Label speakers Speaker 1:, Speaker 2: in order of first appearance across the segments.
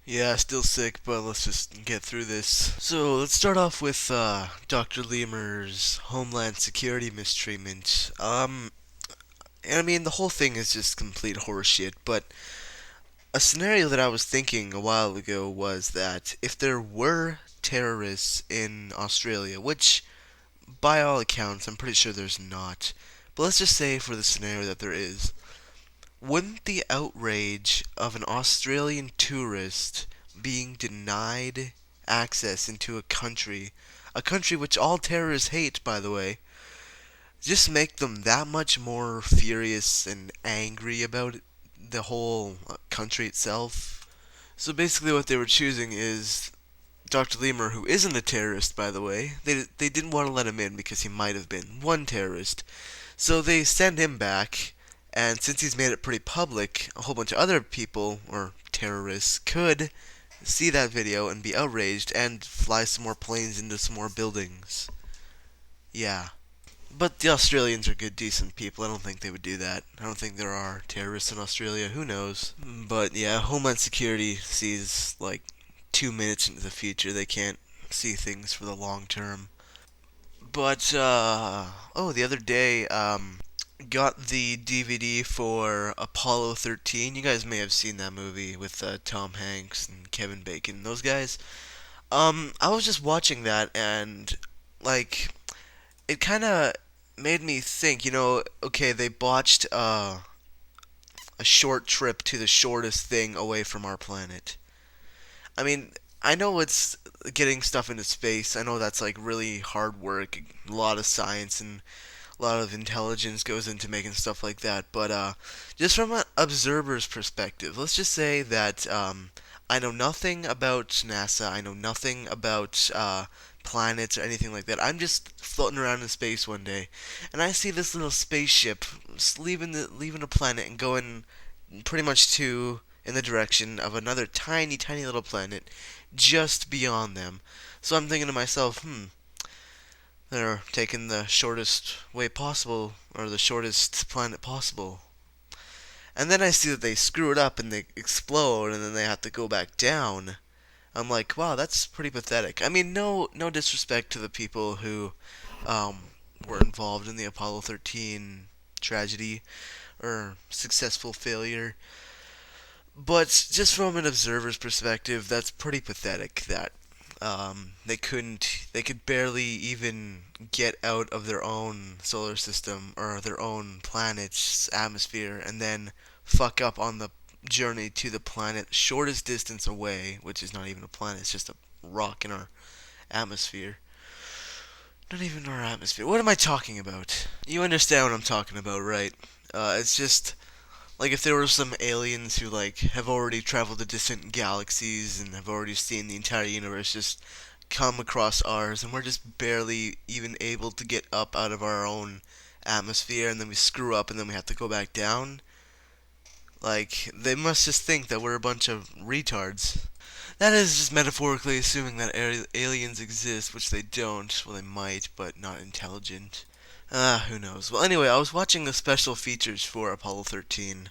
Speaker 1: Yeah, still sick, but let's just get through this. So, let's start off with Dr. Lemur's Homeland Security mistreatment. And I mean, the whole thing is just complete horseshit, but a scenario that I was thinking a while ago was that if there were terrorists in Australia, which by all accounts, I'm pretty sure there's not, but let's just say for the scenario that there is, wouldn't the outrage of an Australian tourist being denied access into a country which all terrorists hate, by the way, just make them that much more furious and angry about the whole country itself? So basically, what they were choosing is Dr. Lemur, who isn't a terrorist, by the way. They didn't want to let him in because he might have been one terrorist. So they send him back, and since he's made it pretty public, a whole bunch of other people, or terrorists, could see that video and be outraged and fly some more planes into some more buildings. Yeah. But the Australians are good, decent people. I don't think they would do that. I don't think there are terrorists in Australia. Who knows? But yeah, Homeland Security sees like 2 minutes into the future. They can't see things for the long term. But the other day, got the DVD for Apollo 13. You guys may have seen that movie with Tom Hanks and Kevin Bacon. Those guys. I was just watching that and like it kind of made me think. Okay, they botched a short trip to the shortest thing away from our planet. I mean, I know it's getting stuff into space. I know that's like really hard work, a lot of science and a lot of intelligence goes into making stuff like that. But just from an observer's perspective, let's just say that I know nothing about NASA. I know nothing about planets or anything like that. I'm just floating around in space one day, and I see this little spaceship leaving a planet and going pretty much to in the direction of another tiny, tiny little planet just beyond them. So I'm thinking to myself, they're taking the shortest way possible, or the shortest planet possible. And then I see that they screw it up and they explode, and then they have to go back down. I'm like, wow, that's pretty pathetic. I mean, no disrespect to the people who were involved in the Apollo 13 tragedy or successful failure, but just from an observer's perspective, that's pretty pathetic. That they could barely even get out of their own solar system or their own planet's atmosphere, and then fuck up on the journey to the planet shortest distance away, which is not even a planet; it's just a rock in our atmosphere. Not even our atmosphere. What am I talking about? You understand what I'm talking about, right? It's just like if there were some aliens who like have already traveled to distant galaxies and have already seen the entire universe just come across ours, and we're just barely even able to get up out of our own atmosphere, and then we screw up and then we have to go back down. Like, they must just think that we're a bunch of retards. That is just metaphorically assuming that aliens exist, which they don't. Well, they might, but not intelligent. Who knows? Well, anyway, I was watching the special features for Apollo 13,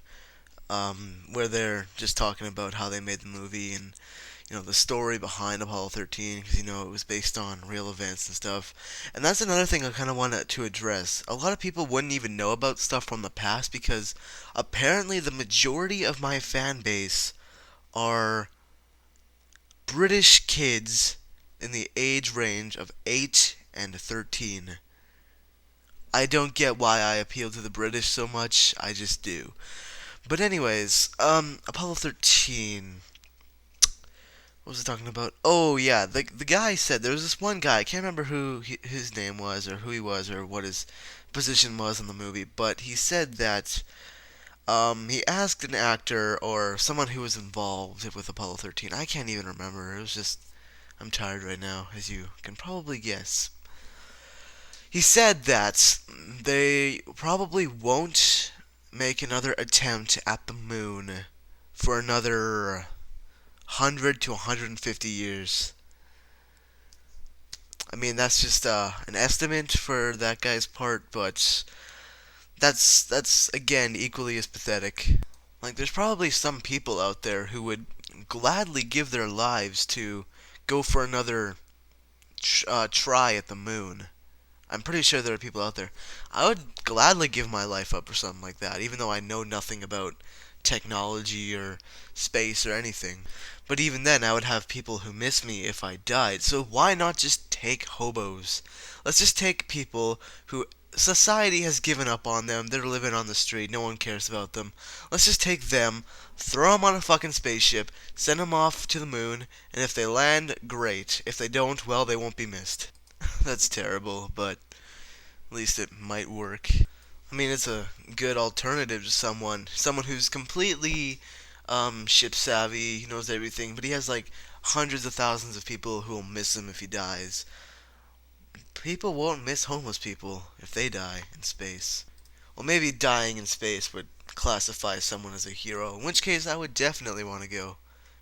Speaker 1: where they're just talking about how they made the movie and the story behind Apollo 13, because it was based on real events and stuff. And that's another thing I kind of wanted to address. A lot of people wouldn't even know about stuff from the past because apparently the majority of my fan base are British kids in the age range of 8 and 13. I don't get why I appeal to the British so much. I just do. But anyways, Apollo 13. What was I talking about? Oh yeah, the guy said there was this one guy. I can't remember who his name was or who he was or what his position was in the movie, but he said that he asked an actor or someone who was involved with Apollo 13. I can't even remember. It was just I'm tired right now, as you can probably guess. He said that they probably won't make another attempt at the moon for another 100 to 150 years. I mean, that's just an estimate for that guy's part, but that's again equally as pathetic. Like, there's probably some people out there who would gladly give their lives to go for another try at the moon. I'm pretty sure there are people out there. I would gladly give my life up for something like that, even though I know nothing about technology or space or anything. But even then, I would have people who miss me if I died. So why not just take hobos? Let's just take people who society has given up on them. They're living on the street. No one cares about them. Let's just take them, throw them on a fucking spaceship, send them off to the moon, and if they land, great. If they don't, well, they won't be missed. That's terrible, but at least it might work. I mean, it's a good alternative to someone who's completely ship savvy, he knows everything, but he has like hundreds of thousands of people who will miss him if he dies. People won't miss homeless people if they die in space. Well, maybe dying in space would classify someone as a hero, in which case I would definitely want to go.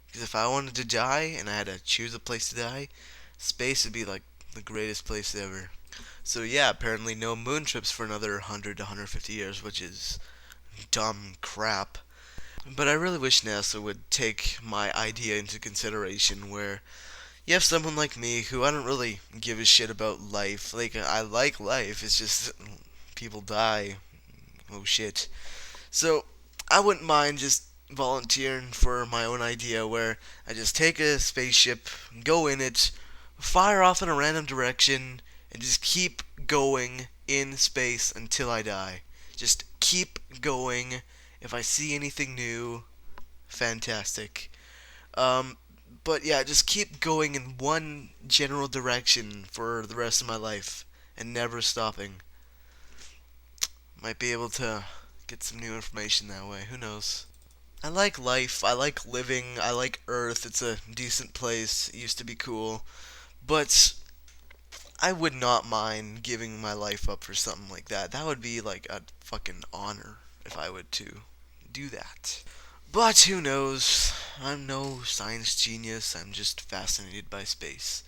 Speaker 1: Because if I wanted to die and I had to choose a place to die, space would be like the greatest place ever. So yeah, apparently no moon trips for another 100 to 150 years, which is dumb crap. But I really wish NASA would take my idea into consideration where you have someone like me who I don't really give a shit about life. Like, I like life, it's just people die. Oh shit. So, I wouldn't mind just volunteering for my own idea where I just take a spaceship, go in it, fire off in a random direction, and just keep going in space until I die. Just keep going. If I see anything new, fantastic. Um, but yeah, just keep going in one general direction for the rest of my life and never stopping. Might be able to get some new information that way. Who knows? I like life. I like living. I like Earth. It's a decent place. It used to be cool. But I would not mind giving my life up for something like that. That would be like a fucking honor if I would to do that. But who knows? I'm no science genius. I'm just fascinated by space.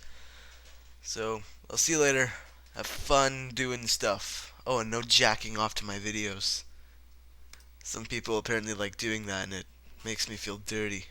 Speaker 1: So, I'll see you later. Have fun doing stuff. Oh, and no jacking off to my videos. Some people apparently like doing that and it makes me feel dirty.